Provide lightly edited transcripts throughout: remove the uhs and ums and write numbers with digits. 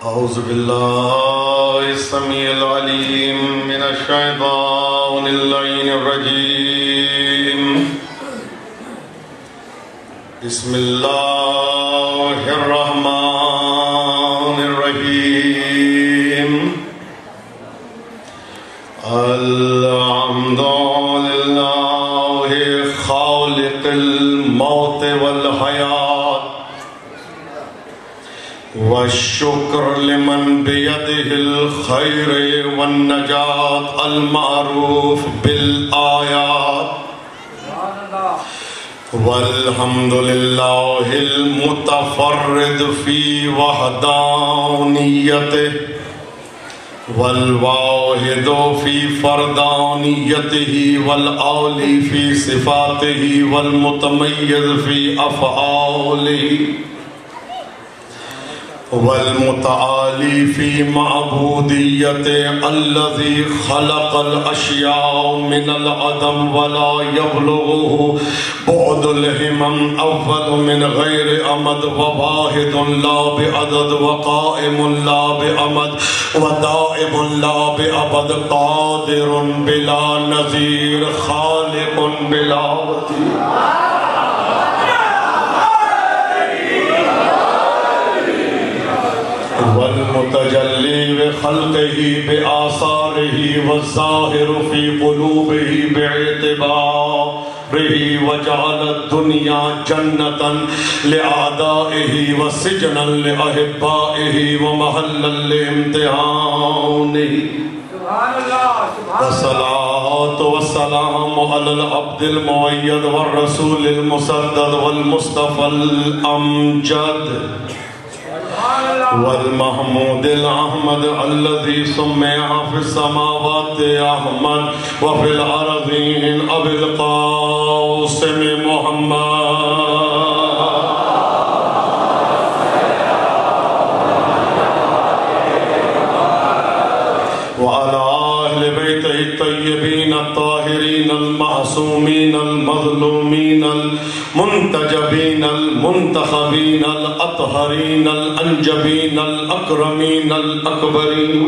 أعوذ بالله السميع العليم من الشيطان اللعين الرجيم. بسم الله الرحمن الرحيم. الحمد لله خالق الموت والحياة، والشکر لمن بیدہ الخیر والنجات المعروف بالآیات، والحمد للہ المتفرد فی وحدانیتہ، والواحد فی فردانیتہ، والعالی فی صفاتہ، والمتمیز فی افعالہ، والمتعالی فی معبودیت الذی خلق الاشیاء من العدم ولا یبلغه بعد الہمم اول من غیر امد، وواحد لا بعدد، وقائم لا بعمد، ودائم لا بعبد، قادر بلا نظیر، خالق بلا وزیر، والمتجلی بخلقہ بآثارہ، والظاہر فی قلوبہ باعتبارہ، وجعل الدنیا جنتا لأعدائہ، وسجنا لأحبائہ، ومحلا لامتحانہ۔ والصلاة والسلام على العبد المؤید والرسول المسدد والمصطفى الامجد، والمحمود الأحمد الذي سمع في السماوات أحمد، وفي الأرضين أبي القاسم محمد، وعلى أهل بيته الطيبين الطاهرين المعصومين المظلومين المنتجبين المنتخبين الأطهرين الأنجبين الأكرمين الأكبرين،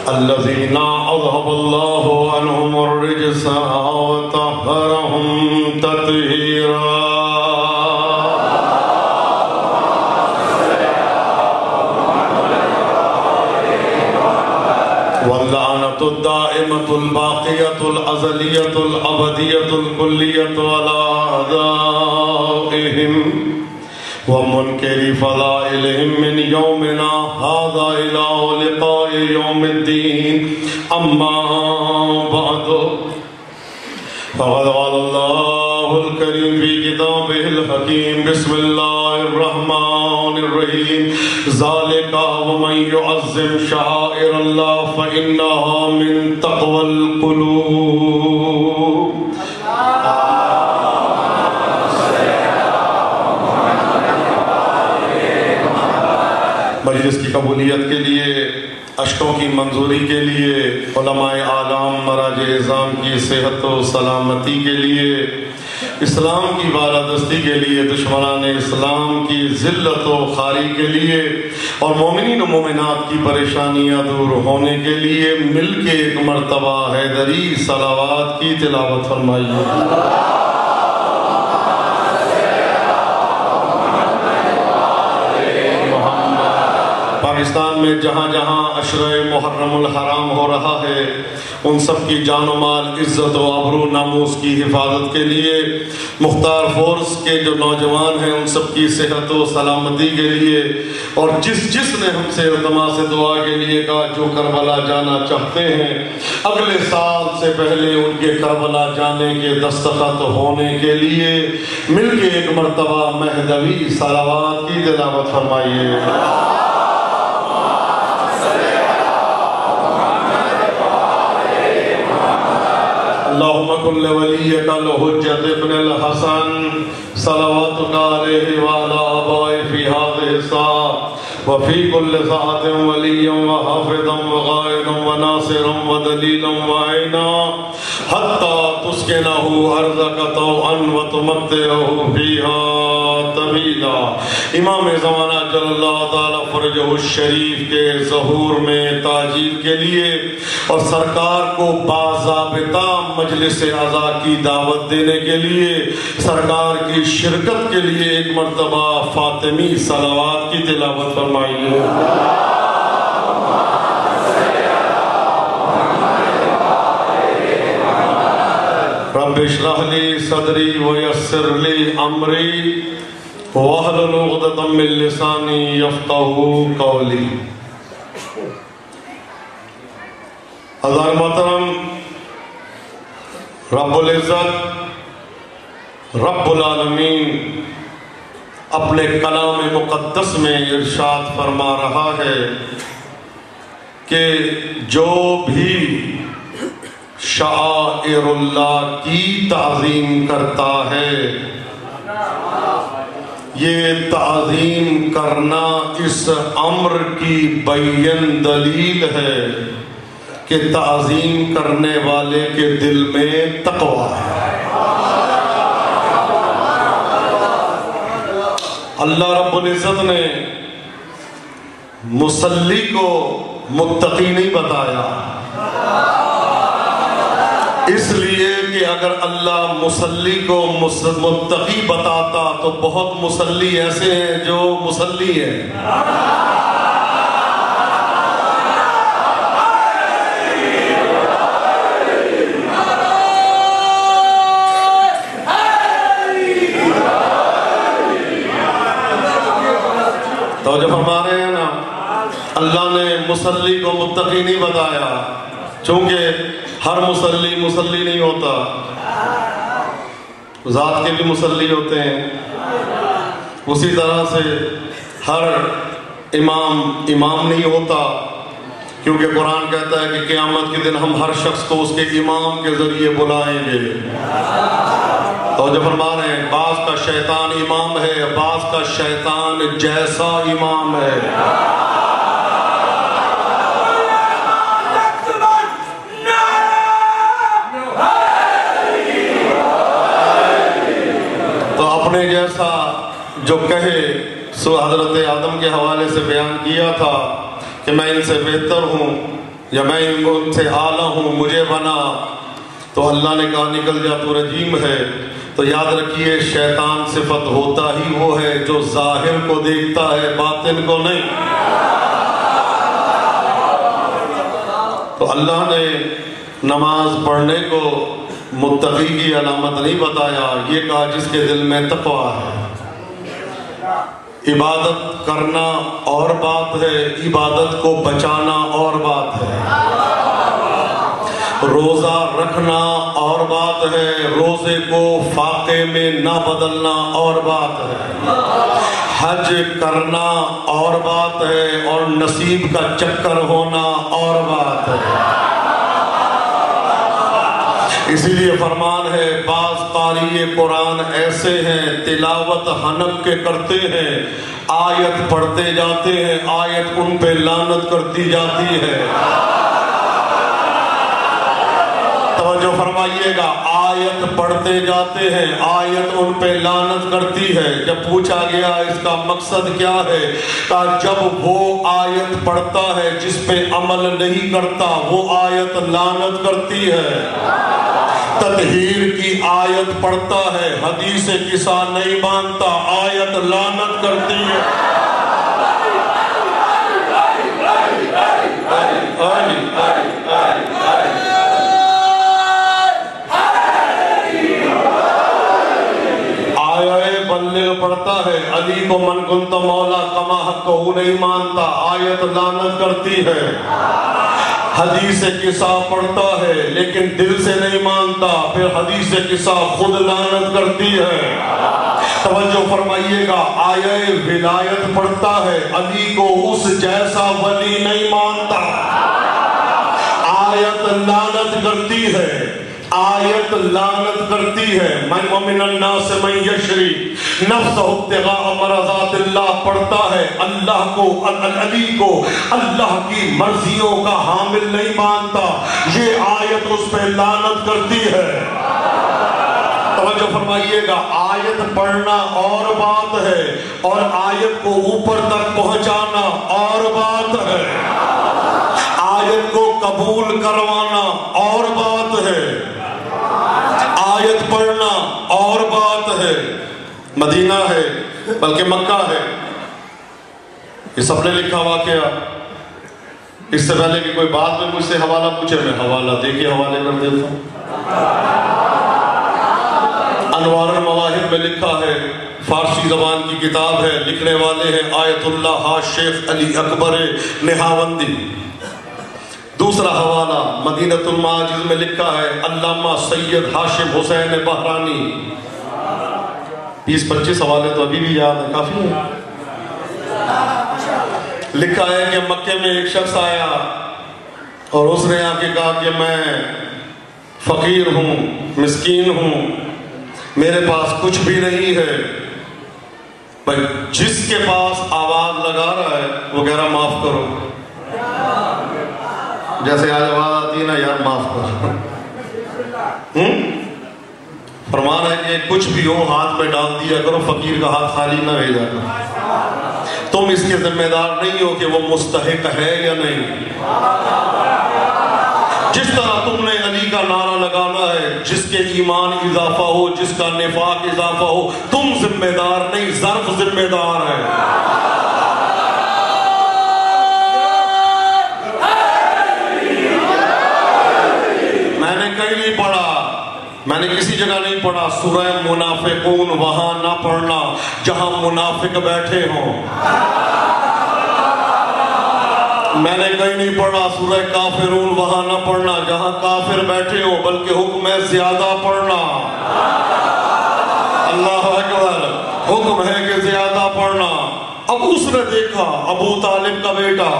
الذين أذهب الله عنهم الرجس وطهرهم تطهيرا. واللعنة الدائمة الباقية الأزلية الأبدية الكلية على أعدائهم ومنكر فضائلهم من يومنا هذا إلى لقاء يوم الدين. أما بعد، فقد قال الله الكريم في كتابه الحكيم: بسم الله الرحمن الرحيم. ذلك ومن يعظم شعائر الله فإنها من تقوى القلوب. مجلس کی قبولیت کے لیے، اشکوں کی منظوری کے لیے، علماء اعلام مراجع اعظام کی صحت و سلامتی کے لیے، اسلام کی بالادستی کے لیے، دشمنان اسلام کی ذلت و خواری کے لیے، اور مومنین و مومنات کی پریشانیاں دور ہونے کے لیے مل کے ایک مرتبہ حیدری صلوات کی تلاوت فرمائیے۔ پاکستان میں جہاں جہاں عشرہ محرم الحرام ہو رہا ہے، ان سب کی جان و مال، عزت و آبرو ناموس کی حفاظت کے لیے، مختار فورس کے جو نوجوان ہیں ان سب کی صحت و سلامتی کے لیے، اور جس نے ہم سے التماس دعا کے لیے کہا جو کربلا جانا چاہتے ہیں، اگلے سال سے پہلے ان کے کربلا جانے کے دستخط ہونے کے لیے مل کے ایک مرتبہ مہدوی صلوات کی تلاوت فرمائیے۔ اللہم کل ولیک الحجت ابن الحسن صلواتک علیہ وعلا آبائی فی هذه الساعة وفی کل ساعت ولی وحافظ وغائد وناصر ودلیل وعینا حتی تسكنه أرضك طوعا وتمتعه فيها طويلا۔ امام زمانہ جل اللہ تعالیٰ فرجہ الشریف کے ظہور میں تاجیل کے لیے اور سرکار کو باضابطہ مجلس عزا کی دعوت دینے کے لیے سرکار کی شرکت کے لیے ایک مرتبہ فاطمی صلوات کی تلاوت فرمائیے۔ رب اشرح لی صدری ویسر لی امری واحلل عقدۃ من لسانی یفقہوا قولی۔ حضرات محترم، رب العزت رب العالمین اپنے کلام مقدس میں ارشاد فرما رہا ہے کہ جو بھی شعائر اللہ کی تعظیم کرتا ہے، یہ تعظیم کرنا اس امر کی بین دلیل ہے کہ تعظیم کرنے والے کے دل میں تقویٰ ہے۔ اللہ رب العزت نے مصلی کو متقی نہیں بتایا، اس لیے کہ اگر اللہ مصلی کو متقی بتاتا تو بہت مصلی ایسے ہیں جو مصلی ہیں۔ تو جب ہمارے ہیں نا، اللہ نے مصلی کو متقی نہیں بتایا، چونکہ ہر مصلی نہیں ہوتا، ذات کے بھی مصلی ہوتے ہیں، اسی طرح سے ہر امام نہیں ہوتا، کیونکہ قرآن کہتا ہے کہ قیامت کے دن ہم ہر شخص کو اس کے امام کے ذریعے بلائیں گے۔ تو جب فرما رہے ہیں بعض کا شیطان امام ہے، بعض کا شیطان جیسا امام ہے۔ اپنے جیسا جو کہے، سو حضرت آدم کے حوالے سے بیان کیا تھا کہ میں ان سے بہتر ہوں یا میں ان سے اعلیٰ ہوں، مجھے بنا، تو اللہ نے کہا نکل جا تو رجیم ہے۔ تو یاد رکھیے شیطان صفت ہوتا ہی وہ ہے جو ظاہر کو دیکھتا ہے، باطن کو نہیں۔ تو اللہ نے نماز پڑھنے کو متقی کی علامت نہیں بتایا، یہ کہا جس کے دل میں تقویٰ ہے۔ عبادت کرنا اور بات ہے، عبادت کو بچانا اور بات ہے۔ روزہ رکھنا اور بات ہے، روزے کو فاقے میں نہ بدلنا اور بات ہے۔ حج کرنا اور بات ہے، اور نصیب کا چکر ہونا اور بات ہے۔ اسی لیے فرمان ہے بعض قاری قرآن ایسے ہیں تلاوت حنک کے کرتے ہیں، آیت پڑھتے جاتے ہیں، آیت ان پہ لعنت کرتی جاتی ہے۔ توجہ فرمائیے گا، آیت پڑھتے جاتے ہیں، آیت ان پہ لعنت کرتی ہے۔ جب پوچھا گیا اس کا مقصد کیا ہے، کہا جب وہ آیت پڑھتا ہے جس پہ عمل نہیں کرتا وہ آیت لعنت کرتی ہے۔ تطہیر کی آیت پڑھتا ہے، حدیث قصہ نہیں مانتا، آیت لعنت کرتی ہے۔ پڑھتا ہے، علی کو من کنت مولا کما حق وہ نہیں مانتا، آیت لعنت کرتی ہے۔ حدیث قصہ پڑھتا ہے لیکن دل سے نہیں مانتا، پھر حدیث قصہ خود لعنت کرتی ہے۔ توجہ فرمائیے گا، آیہ ولایت پڑھتا ہے، علی کو اس جیسا ولی نہیں مانتا، آیت لعنت کرتی ہے، آیت لعنت کرتی ہے۔ من ومن الناس من یشری نفسہ ابتغاء مرضات اللہ پڑھتا ہے، اللہ کو علی کو اللہ کی مرضیوں کا حامل نہیں مانتا، یہ آیت اس پہ لعنت کرتی ہے۔ توجہ فرمائیے گا، آیت پڑھنا اور بات ہے اور آیت کو اوپر تک پہنچانا اور بات ہے، آیت کو قبول کروانا اور بات ہے، آیت پڑھنا اور بات ہے۔ مدینہ ہے بلکہ مکہ ہے، یہ سب نے لکھا واقعہ۔ اس سے پہلے کہ کوئی بات میں مجھ سے حوالہ پوچھے، میں حوالہ دے کے حوالے کر دیتا ہوں۔ انوار المواہب میں لکھا ہے، فارسی زبان کی کتاب ہے، لکھنے والے ہیں آیت اللہ شیخ علی اکبر نہاوندی۔ دوسرا حوالہ مدینۃ المعاجز میں لکھا ہے، علامہ سید ہاشم حسین بحرانی۔ 20-25 حوالے تو ابھی بھی یاد ہیں، کافی ہیں۔ لکھا ہے کہ مکے میں ایک شخص آیا اور اس نے آ کے کہا کہ میں فقیر ہوں، مسکین ہوں، میرے پاس کچھ بھی نہیں ہے۔ بھائی جس کے پاس آواز لگا رہا ہے وہ کہہ رہا معاف کرو، جیسے آج آواز آتی ہے نا یار معاف کرو۔ فرمان ہے کہ کچھ بھی ہو ہاتھ میں ڈال دیا کرو، فقیر کا ہاتھ خالی نہ بھیجا کرو۔ تم اس کے ذمہ دار نہیں ہو کہ وہ مستحق ہے یا نہیں۔ جس طرح تم نے علی کا نعرہ لگانا ہے، جس کے ایمان اضافہ ہو، جس کا نفاق اضافہ ہو، تم ذمہ دار نہیں، ظرف ذمہ دار ہے۔ میں نے کہیں نہیں پڑھا، میں نے کسی جگہ نہیں پڑھا سورہ منافقون، وہاں نہ پڑھنا جہاں منافق بیٹھے ہوں۔ میں نے کہیں نہیں پڑھا سورہ کافرون، وہاں نہ پڑھنا جہاں کافر بیٹھے ہوں، بلکہ حکم ہے زیادہ پڑھنا۔ اللہ اکبر، حکم ہے کہ زیادہ پڑھنا۔ اب اس نے دیکھا ابو طالب کا بیٹا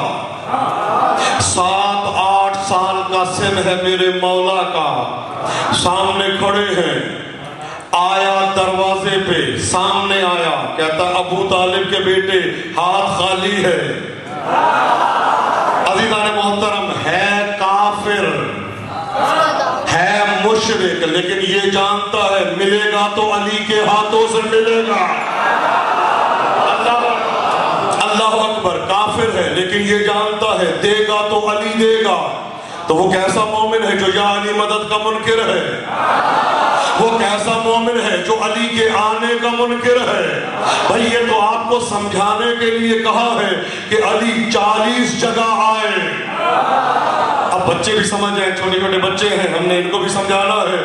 7-8 سال کا سن ہے میرے مولا کا، سامنے کھڑے ہیں، آیا دروازے پہ، سامنے آیا، کہتا ابو طالب کے بیٹے ہاتھ خالی ہے۔ عزیزان محترم، ہے کافر، ہے مشرک، لیکن یہ جانتا ہے ملے گا تو علی کے ہاتھوں سے ملے گا۔ اللہ اکبر، کافر ہے لیکن یہ جانتا ہے دے گا تو علی دے گا۔ تو وہ کیسا مومن ہے جو یا علی مدد کا منکر ہے؟ وہ کیسا مومن ہے جو علی کے آنے کا منکر ہے؟ بھئی یہ تو آپ کو سمجھانے کے لیے کہا ہے کہ علی 40 جگہ آئے۔ اب بچے بھی سمجھ جائیں، چھوٹے چھوٹے بچے ہیں، ہم نے ان کو بھی سمجھانا ہے۔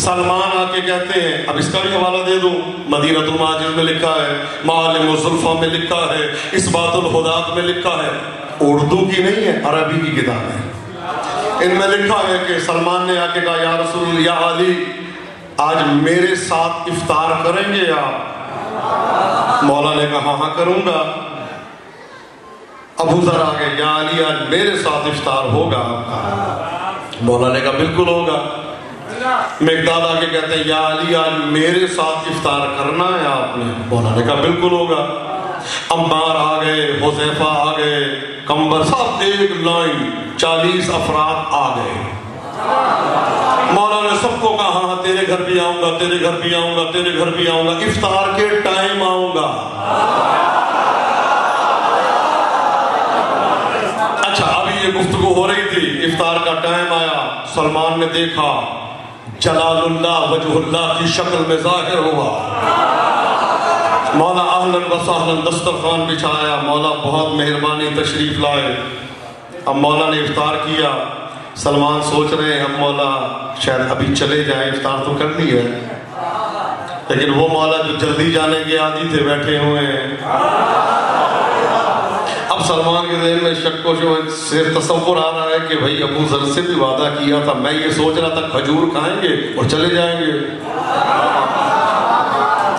سلمان آ کے کہتے ہیں، اب اس کا بھی حوالہ دے دوں، مدینۃ المعاجز میں لکھا ہے، معالم الزلفہ میں لکھا ہے، اثبات الہدات میں لکھا ہے، اردو کی نہیں ہے، عربی کی کتاب ہے۔ ان میں لکھا ہے کہ سلمان نے آ کے کہا یا رسول اللہ، یا علی آج میرے ساتھ افطار کریں گے آپ؟ مولا نے کہا ہاں کروں گا۔ ابو ذر آ گئے، یا علی آج میرے ساتھ افطار ہوگا؟ مولا نے کہا بالکل ہوگا۔ مقداد آ کے کہتے ہیں یا علی آج میرے ساتھ افطار کرنا ہے آپ نے؟ مولا نے کہا بالکل ہوگا۔ عمار آ گئے، حذیفہ آ گئے، کمبر، سب ایک لائن 40 افراد آ گئے۔ مولا نے سب کو کہا ہاں تیرے گھر بھی آؤں گا، تیرے گھر بھی آؤں گا، تیرے گھر بھی آؤں گا، افطار کے ٹائم آؤں گا۔ اچھا ابھی یہ گفتگو ہو رہی تھی، افطار کا ٹائم آیا، سلمان نے دیکھا جلال اللہ وجہ اللہ کی شکل میں ظاہر ہوا۔ مولا اہلاً و سہلاً دسترخوان بچھایا، مولا بہت مہربانی تشریف لائے۔ اب مولا نے افطار کیا، سلمان سوچ رہے ہیں اب مولا شاید ابھی چلے جائیں، افطار تو کر لی ہے، لیکن وہ مولا جو جلدی جانے کے عادی تھے بیٹھے ہوئے ہیں۔ اب سلمان کے ذہن میں شک و شبہ سے تصور آ رہا ہے کہ بھئی ابو ذر سے بھی وعدہ کیا تھا، میں یہ سوچ رہا تھا کھجور کھائیں گے اور چلے جائیں گے۔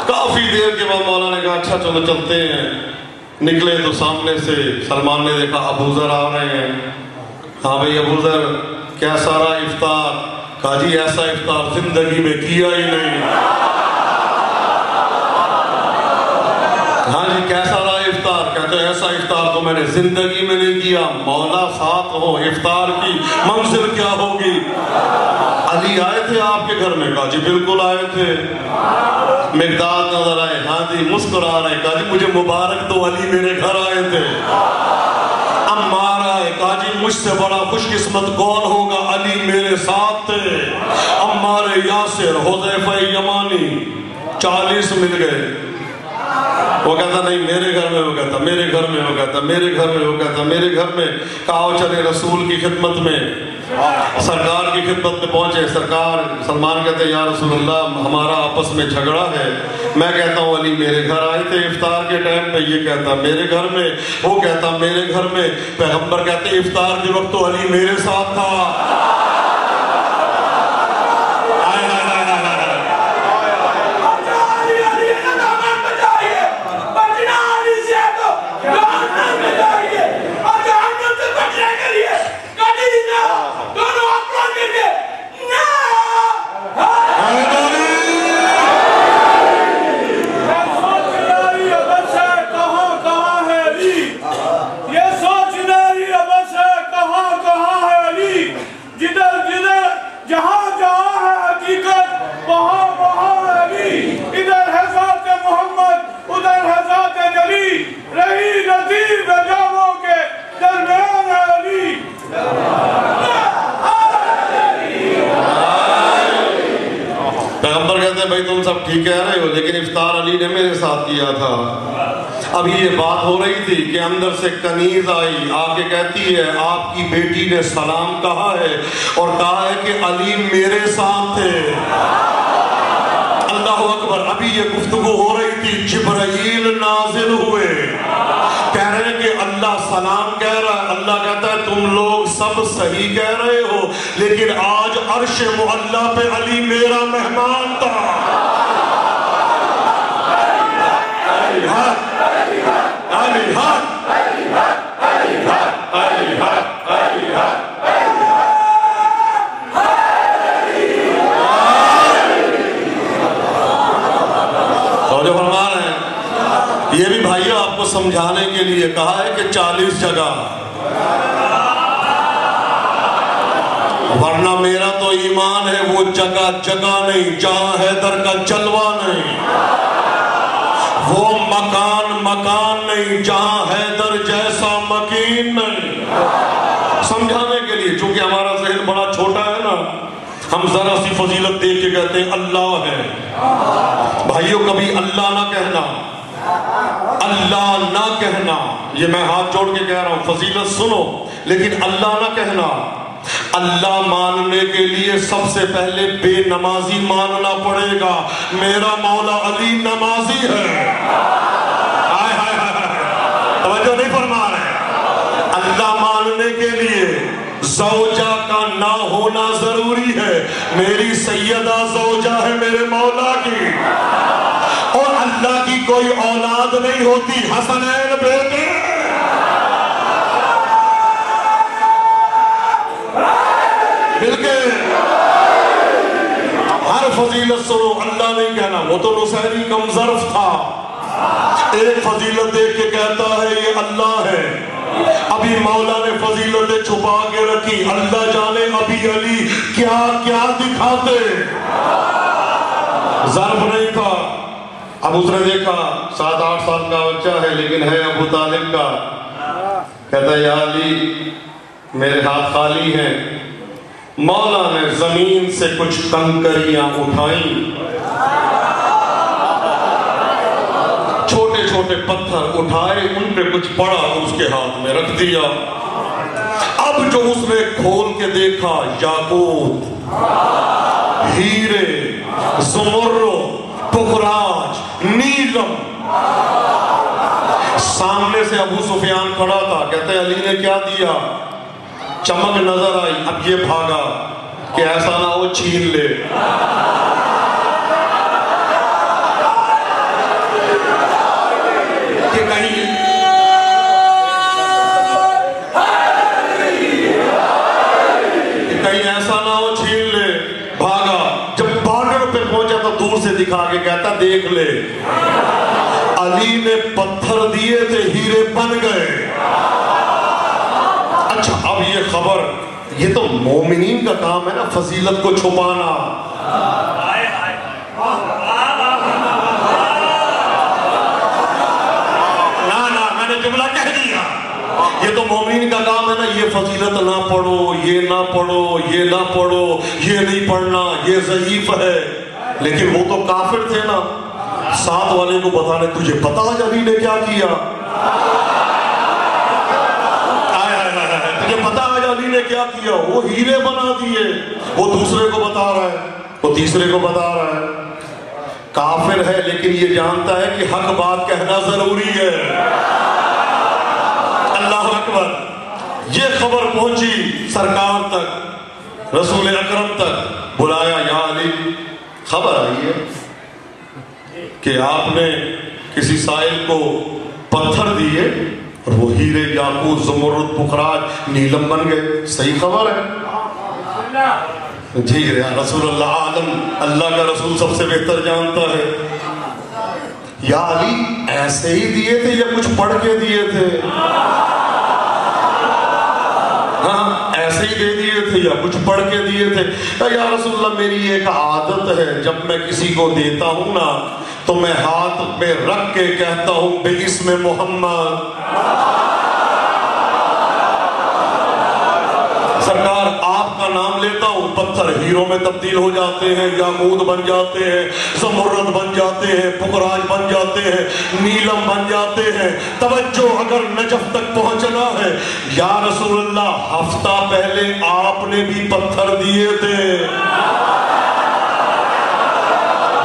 کافی دیر کے بعد مولا نے کہا اچھا چلو چلتے ہیں۔ نکلے تو سامنے سے سلمان نے دیکھا ابو ذر آ رہے ہیں۔ ہاں بھئی ابو ذر کیا سارا افطار؟ کہا جی ایسا افطار زندگی میں کیا ہی نہیں۔ ہاں جی کیسا رہا افطار؟ کہا کہتے ہیں ایسا افطار تو میں نے زندگی میں نہیں کیا. مولا ساتھ ہو, افطار کی منزل کیا ہوگی؟ علی آئے تھے آپ کے گھر میں؟ کہا جی بالکل آئے تھے. مقداد نظر آئے, ہاں جی مسکرا رہے. کہا جی مجھے مبارک دو, علی میرے گھر آئے تھے. عمار آئے, کہا جی مجھ سے بڑا خوش قسمت کون ہوگا؟ علی میرے ساتھ تھے. عمار یاسر, حذیفہ یمانی, 40 مل گئے. وہ کہتا نہیں میرے گھر میں, وہ کہتا میرے گھر میں, وہ کہتا میرے گھر میں, وہ کہتا میرے گھر میں. کہا چلے رسول کی خدمت میں, سرکار کی خدمت میں پہنچے. سرکار سلمان کہتے ہیں یا رسول اللہ ہمارا آپس میں جھگڑا ہے. میں کہتا ہوں علی میرے گھر آئے تھے افطار کے ٹائم پہ. یہ کہتا میرے گھر میں, وہ کہتا میرے گھر میں. پیغمبر کہتے ہیں افطار کے وقت تو علی میرے ساتھ تھا. بھائی تم سب ٹھیک کہہ رہے ہو, لیکن افطار علی نے میرے ساتھ کیا تھا. ابھی یہ بات ہو رہی تھی کہ اندر سے کنیز آئی, آ کے کہتی ہے آپ کی بیٹی نے سلام کہا ہے اور کہا ہے کہ علی میرے ساتھ تھے. اللہ اکبر. ابھی یہ گفتگو ہو رہی تھی, جبرائیل نازل ہوئے, کہہ رہے ہیں کہ اللہ سلام کہہ رہا ہے. اللہ کہتا ہے تم لوگ سب صحیح کہہ رہے ہو, لیکن آج عرش معلیٰ پہ علی میرا مہمان تھا. جو فرما رہے ہیں یہ بھی بھائیو آپ کو سمجھانے کے لیے کہا ہے کہ 40 جگہ, ورنہ میرا تو ایمان ہے وہ جگہ جگہ نہیں جہاں حیدر کا جلوہ نہیں, وہ مکان مکان نہیں جہاں حیدر جیسا مکین نہیں. سمجھانے کے لیے, چونکہ ہمارا ذہن بڑا چھوٹا ہے نا, ہم ذرا سی فضیلت دیکھ کے کہتے ہیں اللہ ہے. بھائیوں کبھی اللہ نہ کہنا, اللہ نہ کہنا. یہ میں ہاتھ جوڑ کے کہہ رہا ہوں, فضیلت سنو لیکن اللہ نہ کہنا. اللہ ماننے کے لیے سب سے پہلے بے نمازی ماننا پڑے گا. میرا مولا علی نمازی ہے. توجہ نہیں فرما رہے. اللہ ماننے کے لیے زوجہ کا نہ ہونا ضروری ہے. میری سیدہ زوجہ ہے میرے مولا کی, اور اللہ کی کوئی اولاد نہیں ہوتی. حسنین بیٹے بلکہ ہر فضیلت سنو, اللہ نہیں کہنا. وہ تو نصیری کم ظرف تھا, ایک فضیلت دیکھ کے کہتا ہے یہ اللہ ہے. ابھی مولا نے فضیلتیں چھپا کے رکھی, اللہ جانے ابھی علی کیا کیا دکھاتے. ظرف نہیں تھا. اب اس نے دیکھا 7-8 سال کا بچہ ہے لیکن ہے ابو طالب کا. کہتا ہے یا علی میرے ہاتھ خالی ہیں. مولا نے زمین سے کچھ کنکریاں اٹھائیں, چھوٹے چھوٹے پتھر اٹھائے, ان پہ کچھ پڑا اور اس کے ہاتھ میں رکھ دیا. اب جو اس نے کھول کے دیکھا, یاقوت, ہیرے, زمرد, پخراج, نیلم. سامنے سے ابو سفیان کھڑا تھا. کہتے ہیں علی نے کیا دیا؟ چمک نظر آئی. اب یہ بھاگا کہ ایسا نہ ہو چھین لے. کہ کہیں ایسا نہ ہو چھین لے. بھاگا. جب بارڈر پہ پہنچا تو دور سے دکھا کے کہتا دیکھ لے, علی نے پتھر دیے تھے, ہیرے مومنین کا کام ہے نا فضیلت کو چھپانا. میں نے جملہ کہہ دیا. یہ تو مومنین کا کام ہے نا, یہ فضیلت نہ پڑھو, یہ نہ پڑھو, یہ نہ پڑھو, یہ نہیں پڑھنا, یہ ضعیف ہے. لیکن وہ تو کافر تھے نا, ساتھ والے کو بتانے تجھے پتا ہے علی نے کیا کیا, تجھے پتا ہے علی نے کیا کیا, وہ ہیرے بنا دیے. وہ دوسرے کو بتا رہا ہے, وہ تیسرے کو بتا رہا ہے. کافر ہے لیکن یہ جانتا ہے کہ حق بات کہنا ضروری ہے. اللہ اکبر. یہ خبر پہنچی سرکار تک, رسول اکرم تک. بلایا, یا علی خبر آئی ہے کہ آپ نے کسی سائل کو پتھر دیے اور وہ ہیرے, یاقوت, زمرد, پخراج, نیلم بن گئے. صحیح خبر ہے؟ جی رسول اللہ عالم, اللہ کا رسول سب سے بہتر جانتا ہے. یا علی ایسے ہی دیے تھے یا کچھ پڑھ کے دیے تھے؟ ہاں ایسے ہی دے دیے تھے یا کچھ پڑھ کے دیے تھے؟ یا رسول اللہ میری ایک عادت ہے, جب میں کسی کو دیتا ہوں نا تو میں ہاتھ پہ رکھ کے کہتا ہوں بے اسم محمد. سرکار آپ کا نام لیتا ہوں, پتھر ہیروں میں تبدیل ہو جاتے ہیں, یاقوت بن جاتے ہیں, زمرد بن جاتے ہیں, پخراج بن جاتے ہیں, نیلم بن جاتے ہیں. توجہ, اگر نجف تک پہنچنا ہے, یا رسول اللہ ہفتہ پہلے آپ نے بھی پتھر دیے تھے.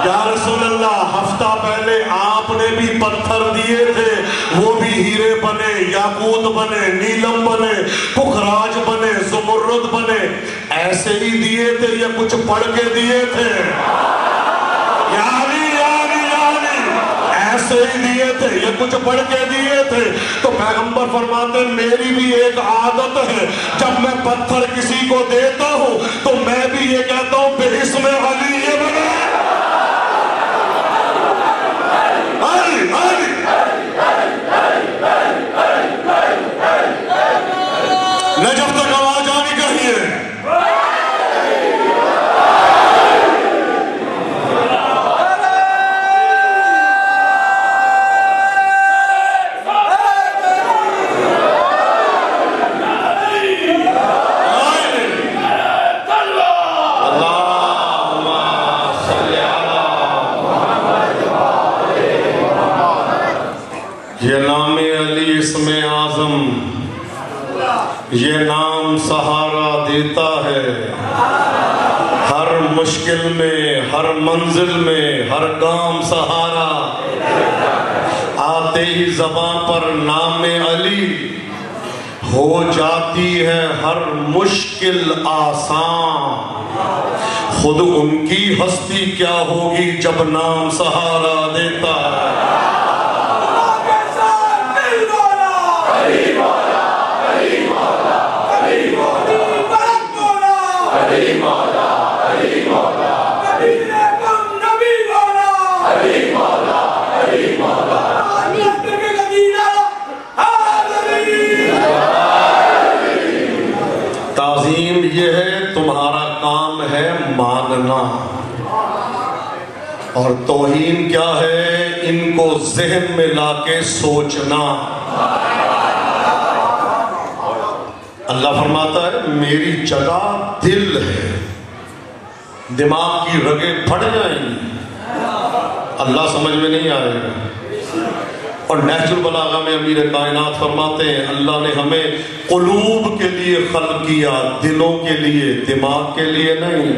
یا رسول اللہ ہفتہ پہلے آپ نے بھی پتھر دیے تھے, وہ بھی ہیرے بنے, یاقوت بنے, نیلم بنے, پخراج بنے, زمرد بنے. ایسے ہی دیے تھے یا کچھ پڑھ کے دیے تھے؟ یا علی, یا علی, یا علی, ایسے ہی دیے تھے یا کچھ پڑھ کے دیے تھے؟ تو پیغمبر فرماتے ہیں میری بھی ایک عادت ہے, جب میں پتھر کسی کو دیتا ہوں تو میں بھی یہ کہتا ہوں بے اسم علی یہ بنے. نجف تک آواز آنی چاہیے. یہ نام علی اسم اعظم, یہ نام سہارا دیتا ہے ہر مشکل میں, ہر منزل میں, ہر گام سہارا. آتے ہی زباں پر نام علی ہو جاتی ہے ہر مشکل آسان. خود ان کی ہستی کیا ہوگی جب نام سہارا دیتا ہے. تعظیم یہ ہے, تمہارا کام ہے مانگنا, اور توہین کیا ہے, ان کو ذہن میں لا کے سوچنا. اللہ فرماتا ہے میری جگہ دل ہے, دماغ کی رگیں پھٹ جائیں گی, اللہ سمجھ میں نہیں آئے گا. اور نہج البلاغہ میں امیر کائنات فرماتے ہیں اللہ نے ہمیں قلوب کے لیے خلق کیا, دلوں کے لیے, دماغ کے لیے نہیں.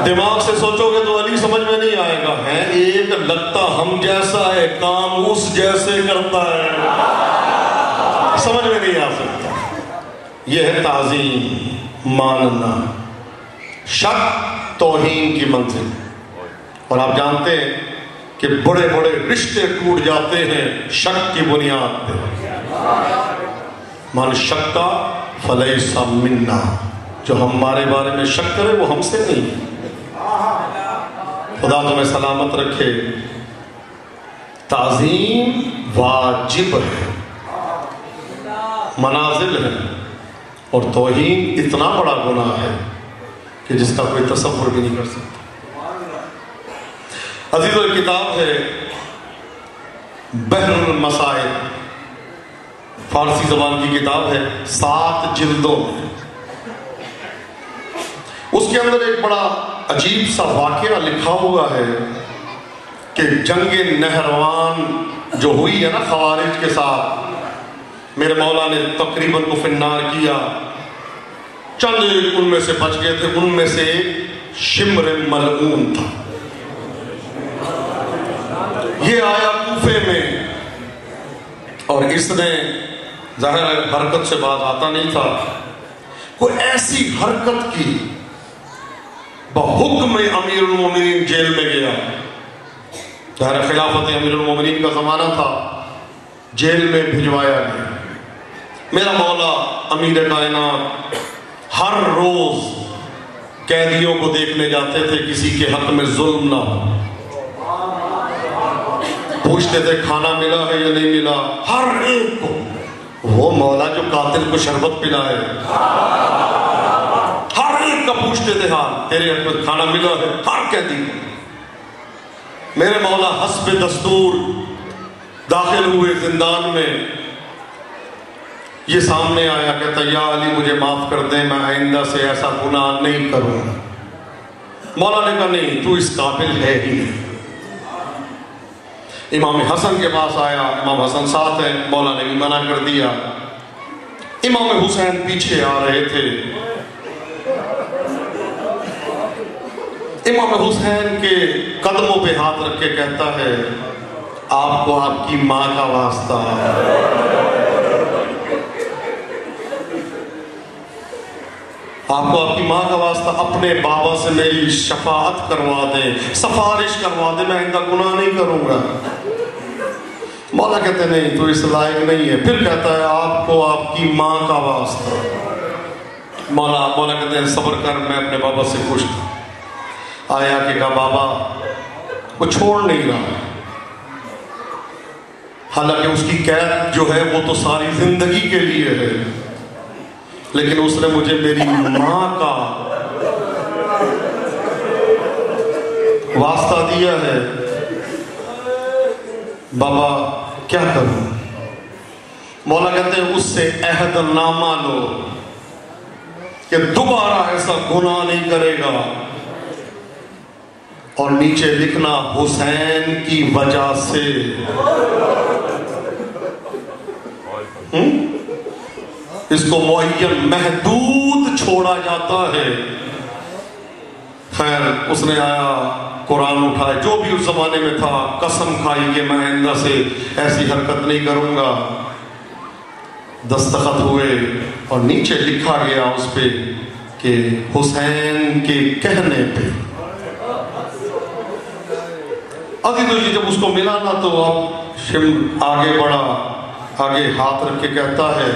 دماغ سے سوچو گے تو علی سمجھ میں نہیں آئے گا, ہے ایک لگتا ہم جیسا ہے, کام اس جیسے کرتا ہے, سمجھ میں نہیں آ سکتا. یہ ہے تعظیم, ماننا. شک توہین کی منزل. اور آپ جانتے ہیں کہ بڑے بڑے رشتے ٹوٹ جاتے ہیں شک کی بنیاد پہ. من شک فلیس منا, جو ہمارے بارے میں شک کرے وہ ہم سے نہیں. خدا تمہیں سلامت رکھے. تعظیم واجب ہے, منازل ہے, اور توہین اتنا بڑا گناہ ہے کہ جس کا کوئی تصور بھی نہیں کر سکتا۔ عزیزو، ایک کتاب ہے بحر المسائل، فارسی زبان کی کتاب ہے، 7 جلدوں میں۔ اس کے اندر ایک بڑا عجیب سا واقعہ لکھا ہوا ہے کہ جنگ نہروان جو ہوئی ہے نا خوارج کے ساتھ، میرے مولا نے تقریباً کو فنار کیا، چند ان میں سے بچ گئے تھے، ان میں سے ایک شمر ملعون تھا۔ یہ آیا کوفے میں، اور اس نے ظاہر حرکت سے باز آتا نہیں تھا، کوئی ایسی حرکت کی، بحکم امیر المومنین جیل میں گیا۔ ظاہر خلافت امیر المومنین کا زمانہ تھا، جیل میں بھجوایا گیا۔ میرا مولا امیر کائنات ہر روز قیدیوں کو دیکھنے جاتے تھے، کسی کے حق میں ظلم نہ ہو، پوچھتے تھے کھانا ملا ہے یا نہیں ملا، ہر ایک کو۔ وہ مولا جو قاتل کو شربت پلائے، ہر ایک کا پوچھتے تھے حال، تیرے حق میں کھانا ملا ہے، ہر قیدی کو۔ میرے مولا حسب دستور داخل ہوئے زندان میں، یہ سامنے آیا، کہتا یا علی مجھے معاف کر دیں، میں آئندہ سے ایسا گناہ نہیں کروں گا۔ مولا نے کہا نہیں، تو اس قابل ہے ہی نہیں۔ امام حسن کے پاس آیا، امام حسن ساتھ ہیں، مولا نے بھی منع کر دیا۔ امام حسین پیچھے آ رہے تھے، امام حسین کے قدموں پہ ہاتھ رکھ کے کہتا ہے آپ کو آپ کی ماں کا واسطہ، آپ کو آپ کی ماں کا واسطہ اپنے بابا سے میری شفاعت کروا دیں، سفارش کروا دیں، میں آئندہ گناہ نہیں کروں گا۔ مولا کہتے ہیں نہیں، تو اس لائق نہیں ہے۔ پھر کہتا ہے آپ کو آپ کی ماں کا واسطہ۔ مولا کہتے ہیں صبر کر، میں اپنے بابا سے پوچھتا۔ آیا کہ کہا بابا وہ چھوڑ نہیں رہا، حالانکہ اس کی قید جو ہے وہ تو ساری زندگی کے لیے ہے، لیکن اس نے مجھے میری ماں کا واسطہ دیا ہے۔ بابا کیا کروں؟ مولا کہتے ہیں اس سے عہد نامہ لو کہ دوبارہ ایسا گناہ نہیں کرے گا، اور نیچے لکھنا حسین کی وجہ سے۔ اس کو معین محدود چھوڑا جاتا ہے۔ خیر اس نے آیا، قرآن اٹھائے، جو بھی اس زمانے میں تھا، قسم کھائی کہ میں آئندہ سے ایسی حرکت نہیں کروں گا۔ دستخط ہوئے اور نیچے لکھا گیا اس پہ کہ حسین کے کہنے پہ۔ عزیزو جی، جب اس کو ملا نا تو اب آگے بڑھا، آگے ہاتھ رکھ کے کہتا ہے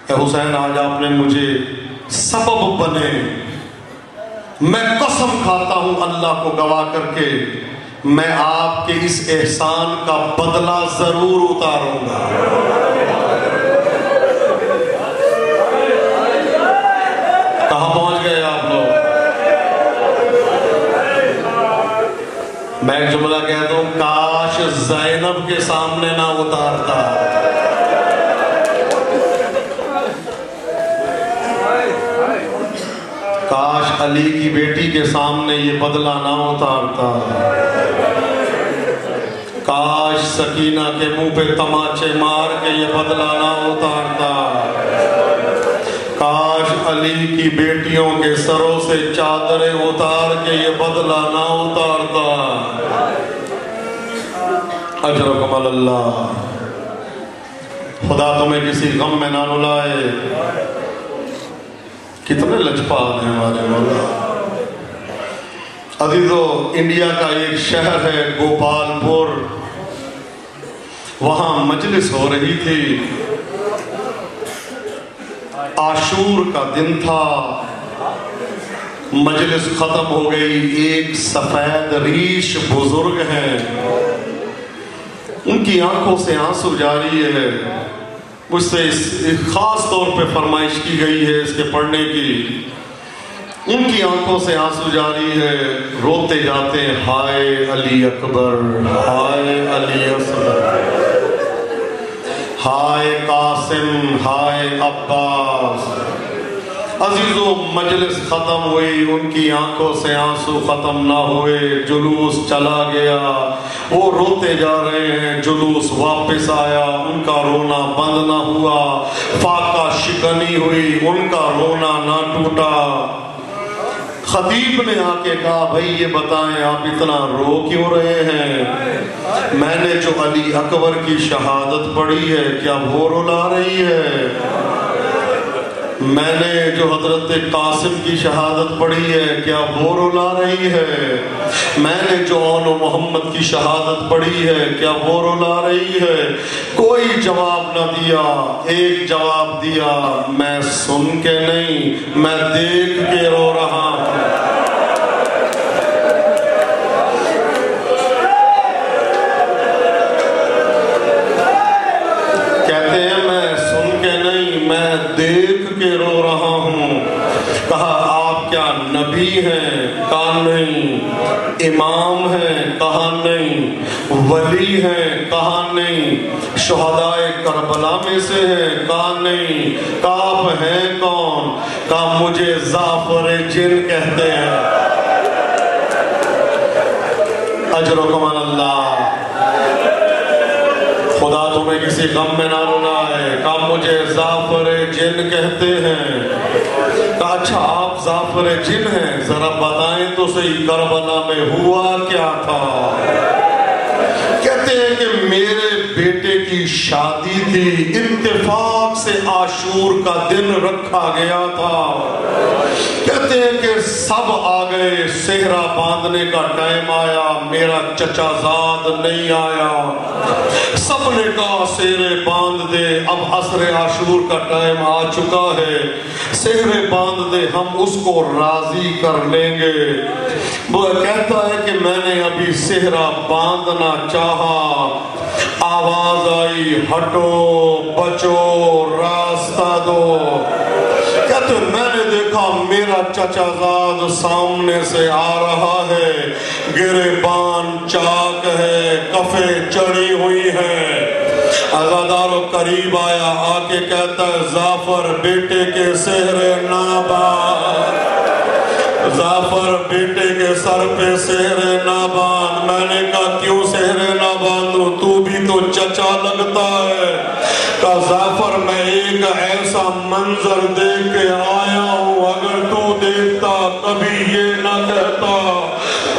اے حسین آج آپ نے مجھے سبب بنے، میں قسم کھاتا ہوں اللہ کو گواہ کر کے، میں آپ کے اس احسان کا بدلہ ضرور اتاروں گا۔ کہاں پہنچ گئے آپ لوگ؟ میں ایک جملہ کہتا ہوں، کاش زینب کے سامنے نہ اتارتا، کاش علی کی بیٹی کے سامنے یہ بدلہ نہ اتارتا، کاش سکینہ کے منہ پہ تماچے مار کے یہ بدلہ نہ اتارتا، کاش علی کی بیٹیوں کے سروں سے چادریں اتار کے یہ بدلہ نہ اتارتا۔ اجرکم اللہ، خدا تمہیں کسی غم میں نہ رلائے۔ کتنے لجپال ہیں ہمارے مولا۔ عزیزو، انڈیا کا ایک شہر ہے گوپال پور، وہاں مجلس ہو رہی تھی، عاشور کا دن تھا، مجلس ختم ہو گئی۔ ایک سفید ریش بزرگ ہیں، ان کی آنکھوں سے آنسو جاری ہے، مجھ سے خاص طور پہ فرمائش کی گئی ہے اس کے پڑھنے کی۔ ان کی آنکھوں سے آنسو جاری ہے، روتے جاتے ہیں، ہائے علی اکبر، ہائے علی اصغر، ہائے قاسم، ہائے عباس۔ عزیزو مجلس ختم ہوئی، ان کی آنکھوں سے آنسو ختم نہ ہوئے، جلوس چلا گیا، وہ روتے جا رہے ہیں، جلوس واپس آیا، ان کا رونا بند نہ ہوا، فاقہ شکنی ہوئی، ان کا رونا نہ ٹوٹا۔ خطیب نے آ کے کہا بھائی یہ بتائیں آپ اتنا رو کیوں رہے ہیں؟ میں نے جو علی اکبر کی شہادت پڑھی ہے کیا وہ رلا رہی ہے؟ میں نے جو حضرت قاسم کی شہادت پڑھی ہے کیا وہ رلا رہی ہے؟ میں نے جو اون و محمد کی شہادت پڑھی ہے کیا وہ رلا رہی ہے؟ کوئی جواب نہ دیا، ایک جواب دیا، میں سن کے نہیں، میں دیکھ کے رو رہا ہوں۔ کہتے ہیں میں سن کے نہیں، میں دیکھ کے رو رہا ہوں۔ کہا آپ کیا نبی ہیں؟ کہا نہیں۔ امام ہیں؟ کہا نہیں۔ ولی ہیں؟ کہا نہیں۔ شہدائے کربلا میں سے ہیں؟ کہا نہیں۔ کہا آپ ہیں کون؟ کہا مجھے زعفر جن کہتے ہیں۔ اجرکم اللہ، خدا تمہیں کسی غم میں نہ رلائے۔ کہا مجھے زعفر جن کہتے ہیں۔ کہا اچھا آپ زعفر جن ہیں، ذرا بتائیں تو صحیح کربلا میں ہوا کیا تھا؟ کہتے ہیں کہ میرے بیٹے کی شادی تھی، اتفاق سے عاشور کا دن رکھا گیا تھا۔ کہتے ہیں کہ سب آ گئے، صحرا باندھنے کا ٹائم آیا، میرا چچا زاد نہیں آیا۔ سب نے کہا صحرے باندھ دے، اب عصر عاشور کا ٹائم آ چکا ہے، صحرے باندھ دے، ہم اس کو راضی کر لیں گے۔ وہ کہتا ہے کہ میں نے ابھی صحرا باندھنا چاہا، آواز آئی ہٹو بچو راستہ دو۔ کہتے میں نے دیکھا میرا چچا زاد سامنے سے آ رہا ہے، گریبان چاک ہے، کفیں چڑھی ہوئی ہیں۔ عزادارو قریب آیا، آ کے کہتا ہے زعفر بیٹے کے سہرے نہ باندھ، زعفر بیٹے کے سر پہ سہرے نہ باندھ۔ میں نے کہا کیوں سہرے نہ باندھوں، تو بھی تو چچا لگتا ہے۔ کہا زعفر میں ایک ایسا منظر دیکھ کے آیا ہوں، اگر تو دیکھتا کبھی یہ نہ کہتا۔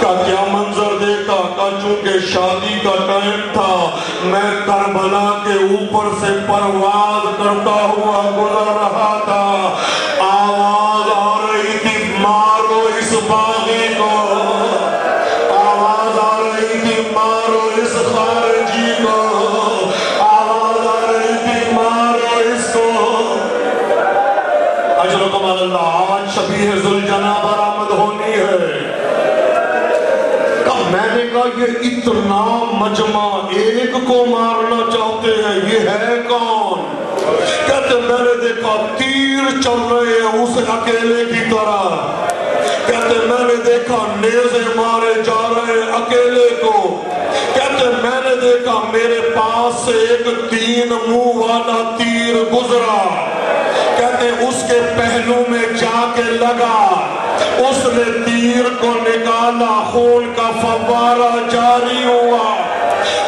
کہا کیا منظر دیکھا؟ کہا چونکہ شادی کا ٹائم تھا، میں کربلا کے اوپر سے پرواز کرتا ہوا گزر رہا تھا، آواز آ رہی تھی مارو اس باغی کو، آواز آ رہی تھی مارو اس خارجی کو، آواز آ رہی تھی مارو اس کو۔ اجرکم اللہ، آج شبیہ ذوالجناح برآمد ہونی ہے۔ میں نے کہا یہ اتنا مجمع ایک کو مارنا چاہتے ہیں، یہ ہے کون؟ کہتے میں نے دیکھا تیر چل رہے ہیں اس اکیلے کی طرح۔ کہتے میں نے دیکھا نیزے مارے جا رہے ہیں اکیلے کو۔ کہتے میں نے دیکھا میرے پاس سے ایک 3 منہ والا تیر گزرا، کہتے اس کے پہلو میں جا کے لگا، اس نے تیر کو نکالا، خون کا فوارہ جاری ہوا،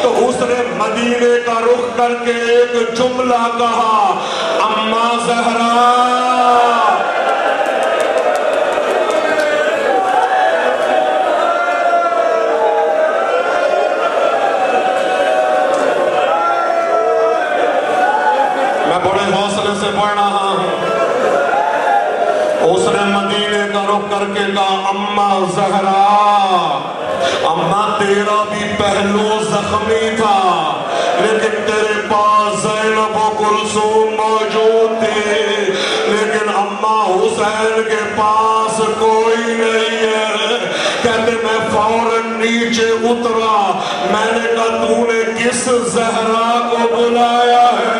تو اس نے مدینے کا رخ کر کے ایک جملہ کہا، اما زہرا۔ میں بڑے حوصلے سے پڑھ رہا ہوں۔ اس نے مدینے کا رخ کر کے کہا اما زہرا، اما تیرا بھی پہلو زخمی تھا، لیکن تیرے پاس زینب و کلثوم موجود تھے، لیکن اما حسین کے پاس کوئی نہیں ہے۔ کہتے میں فوراً نیچے اترا، میں نے کہا تو نے کس زہرا کو بلایا ہے؟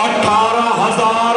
18,000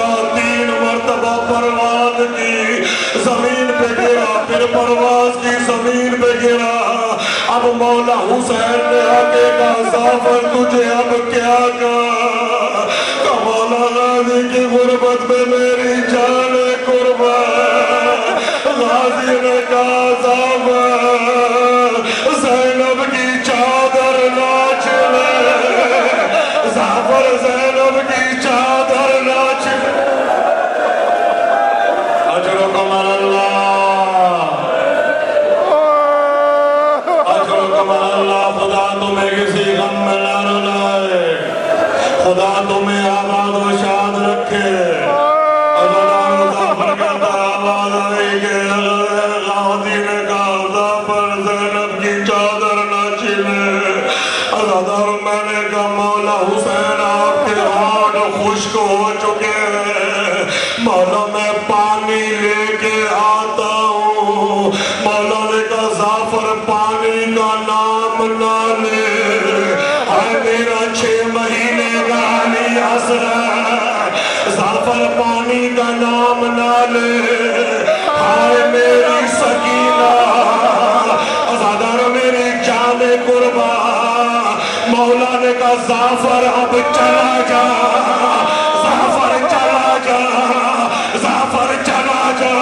لگا 3 مرتبہ پرواز کی، زمین پہ گرا، پھر پرواز کی، زمین پہ گرا۔ اب مولا حسین نے آگے کہا جعفر تجھے اب کیا کہا؟ کہ مولا غازی کی غربت میں میری جان قربان۔ غازی نے کہا جعفر زینب کی چادر ناچ لے، جعفر زینب کی چادر ناچ لے۔ اجرکم اللہ، اجرکم اللہ۔ خدا تمہیں کسی غم میں نہ رلائے، خدا تمہیں آباد و شاد رکھے۔ اگر جعفر کہتا آواز آئی کہ غازی نے کہا جعفر زینب کی چادر نہ چھیلے۔ ازادار میں نے کہا مولا حسین آپ کے ہاتھ خشک ہو چکے ہیں، مولا میں پانی لے کے آتا ہوں۔ مولا نے کہا جعفر پانی کا نام نہ لے، ہائے میرا 6 مہینے کا علی حسرت، جعفر پانی کا نام نہ لے، ہائے میری سکینہ، ازادار میری جان قربان۔ مولا نے کہا جعفر اب چلا جا، جعفر چلا جا، جعفر چلا جا۔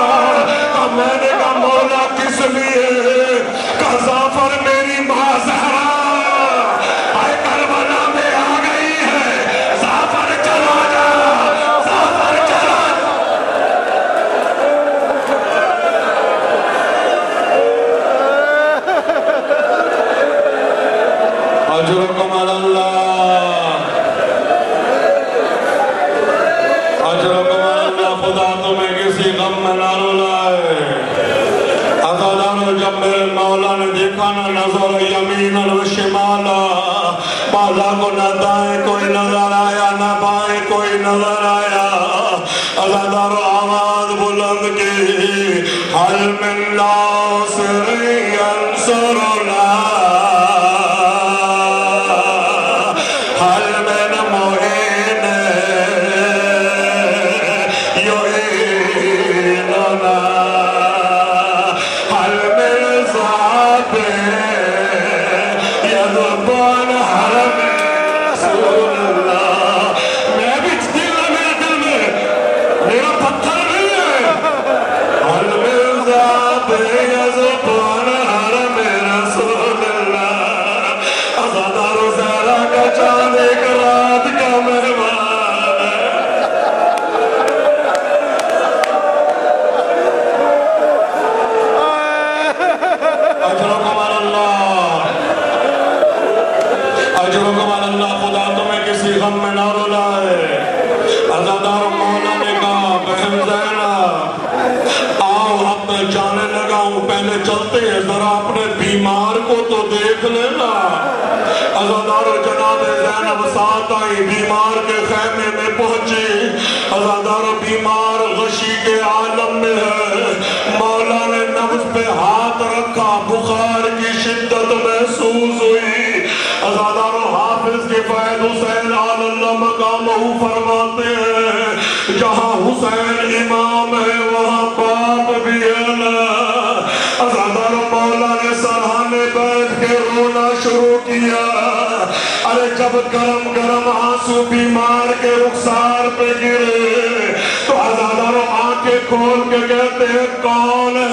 میں نے کہا مولا کس لیے؟ کہا جعفر میری ماں زہرا آئے کربلا میں آ گئی ہے، جعفر چلا جا، جعفر چلا جا۔ اجرکم اللہ، اجرکم اللہ۔ خدا تمہیں کسی غم میں نہ رلائے۔ عزادارو جب میرے مولا نے دیکھا نہ نظر یمیناً و شمالا، مولا کو نہ دائیں کوئی نظر آیا نہ بائیں کوئی نظر آیا۔ عزادارو آواز بلند کی، حل من ناصر ینصرنا، حل من معین یعیننا، حل من ذاب یذبان حرم رسول اللہ۔ میں بھی دل ہے، میرے دل میں، میرا پتھر نہیں ہے۔ حل من ذاب یذبان حرم رسول اللہ۔ عزادار و زہرا کا چاند ایک رات کا مہمان ہے۔ اجرکم اللہ، اجرکم اللہ۔ خدا تمہیں کسی غم میں نہ رلائے۔ عزادار مولا نے کہا بہن زینب آؤ اب میں جانے لگا ہوں، پہلے چلتے ہیں ذرا اپنے بیمار کو تو دیکھ لینا۔ عزادار جناب زینب ساتھ آئی، بیمار کے خیمے میں پہنچی۔ عزادار بیمار غشی کے عالم میں ہے، مولا نے نبض پہ ہاتھ رکھا، بخار کی شدت محسوس ہوئی۔ عزادار حافظ کے فیض حسین آل اللہ مقامہ فرماتے ہیں جہاں حسین امام ہے وہاں باپ بھی ہے نا۔ عزادار مولا نے سرحانے بیٹھ کے رونا شروع کیا۔ ارے جب گرم گرم آنسو بیمار کے رخسار پہ گرے تو عزادار آنکھیں کھول کے کہتے ہیں کون ہے؟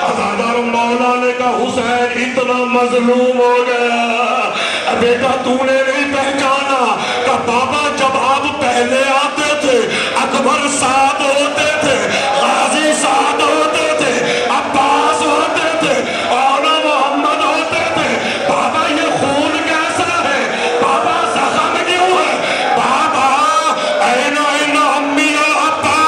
عزادار مولا نے کہا حسین اتنا مظلوم ہو گیا، بیٹا تو نے نہیں پہچانا؟ کہ بابا جب آپ پہلے آتے تھے اکبر ساتھ ہوتے تھے، غازی ساتھ ہوتے تھے، عباس ہوتے تھے، اولا محمد ہوتے تھے، بابا یہ خون کیسا ہے؟ بابا زخم کیوں ہے؟ بابا اینا اینا امی ابا،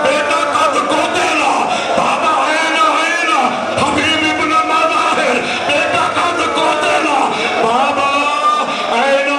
بیٹا قد کو دیلا، بابا اینا اینا حبیب ابن مظاہر، بیٹا قد کو دیلا، بابا اینا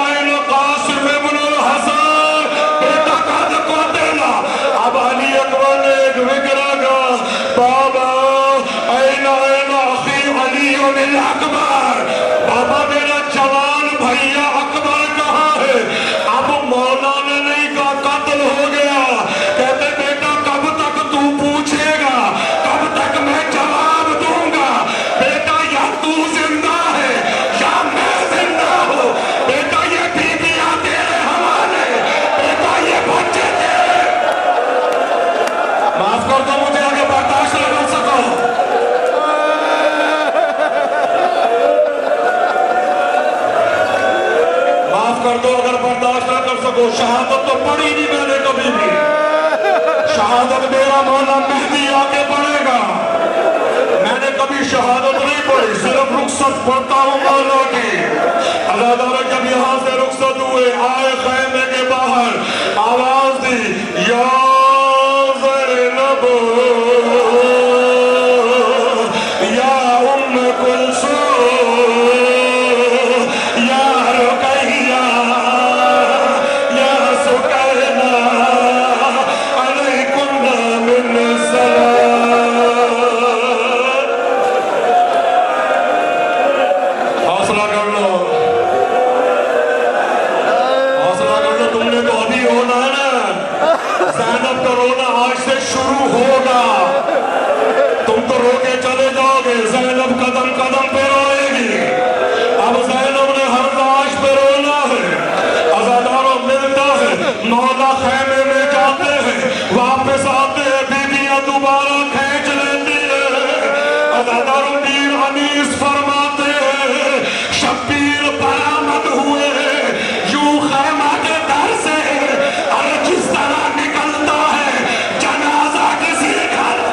کر دو اگر برداشت نہ کر سکو. شہادت تو پڑھی نہیں میں نے کبھی بھی. شہادت میرا مولا مہدی آگے پڑھے گا. میں نے کبھی شہادت نہیں پڑھی, صرف رخصت پڑھتا ہوں مولا کی. عزادارہ جب یہاں سے رخصت ہوئے, آئے خیمے کے باہر, آواز دی یا زینب یا ام کلثوم یا رقیہ یا سکینہ علیکن من السلام. حوصلہ کر لو, حوصلہ کر لو. تم نے تو ابھی ہونا ہے نا. زینب کا رونا آج سے شروع ہوگا. تم تو رو کے چلے جاؤ گے, زینب قدم قدم پہ روئے گی. اب زینب نے ہر لاش پہ رونا ہے. عزاداروں ملتا ہے, مولا خیمے میں جاتے ہیں, واپس آتے ہیں, بیویاں دوبارہ کھینچ لیتی ہیں. عزاداروں میر انیس فرماتے ہیں, شبیر برآمد ہوئے یوں خیمہ کے در سے, اور جس طرح نکلتا ہے جنازہ کسی گھر.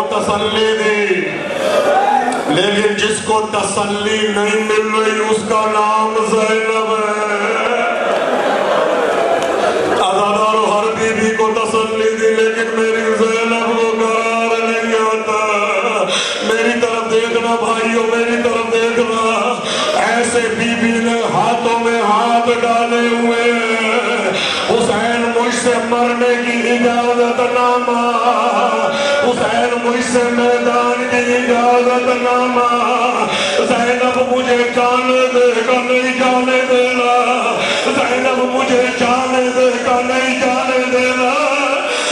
تسلی دی, لیکن جس کو تسلی نہیں مل رہی اس کا نام زینب ہے. عزادارو ہر بیوی کو تسلی دی, لیکن میری زینب کو قرار نہیں آتا. میری طرف دیکھنا بھائیو, میری طرف دیکھنا. ایسے بیوی نے ہاتھوں میں ہاتھ ڈالے ہوئے, حسین مجھ سے مرنے کی اجازت نہ ماں, حسین مجھ سے میدان کی اجازت نہ ماں. زینب مجھے جانے دے گا نہیں جانے دینا, زینب مجھے جانے دے گا نہیں جانے دینا,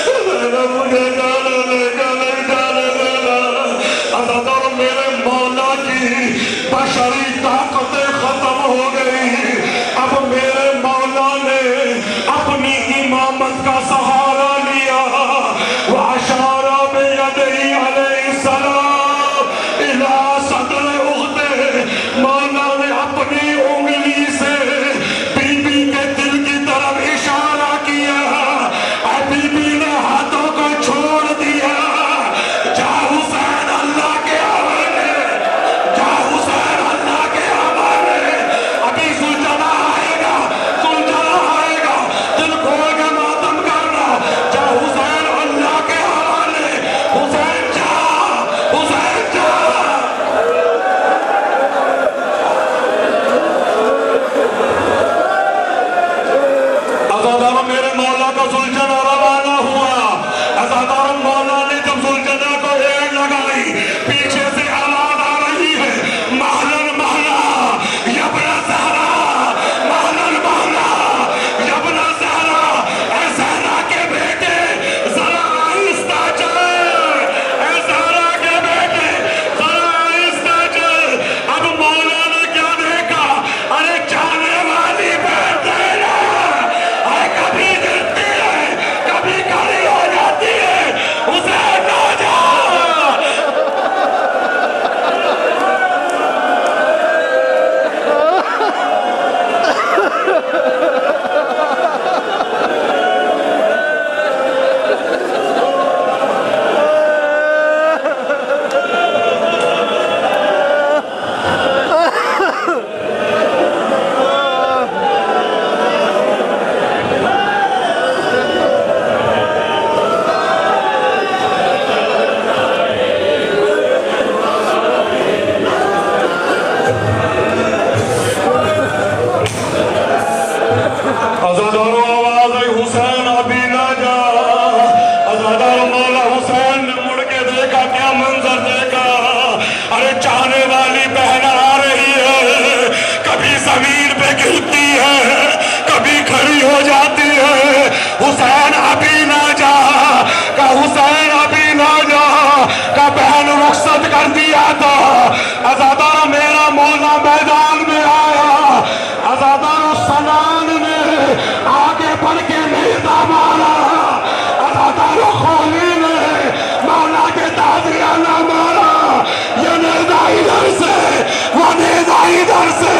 زینب مجھے جانے دے گا نہیں جانے دینا. عزادار میرے مولا کی بشری طاقتیں ختم ہو گئی. اب میرے مولا نے اپنی امامت کا سہارا لیا. وَأَشَارَ بِيَدِهِ عَلَيْهِ السَّلَامُ إِلَىٰ صَدْرِ أُخْتِهِ. مولا نے اپنی انگلی سے بی بی کے دل کی طرف اشارہ کیا. بی بی نے ہاتھوں کو چھوڑ دیا. جا حسین اللہ کے حوالے, جا حسین اللہ کے حوالے. ہے کبھی کھڑی ہو جاتی ہے. حسین ابھی نہ جا کہ حسین ابھی نہ جا کہ بہن رخصت کر دیا تھا. عزادارہ میرا مولا میدان میں آیا. عزادارہ سنان نے آگے بڑھ کے نیزہ مارا. عزادارہ خولی نے مولا کے تازیہ نہ مارا. یہ نیزہ ادھر سے وہ نیزہ ادھر سے.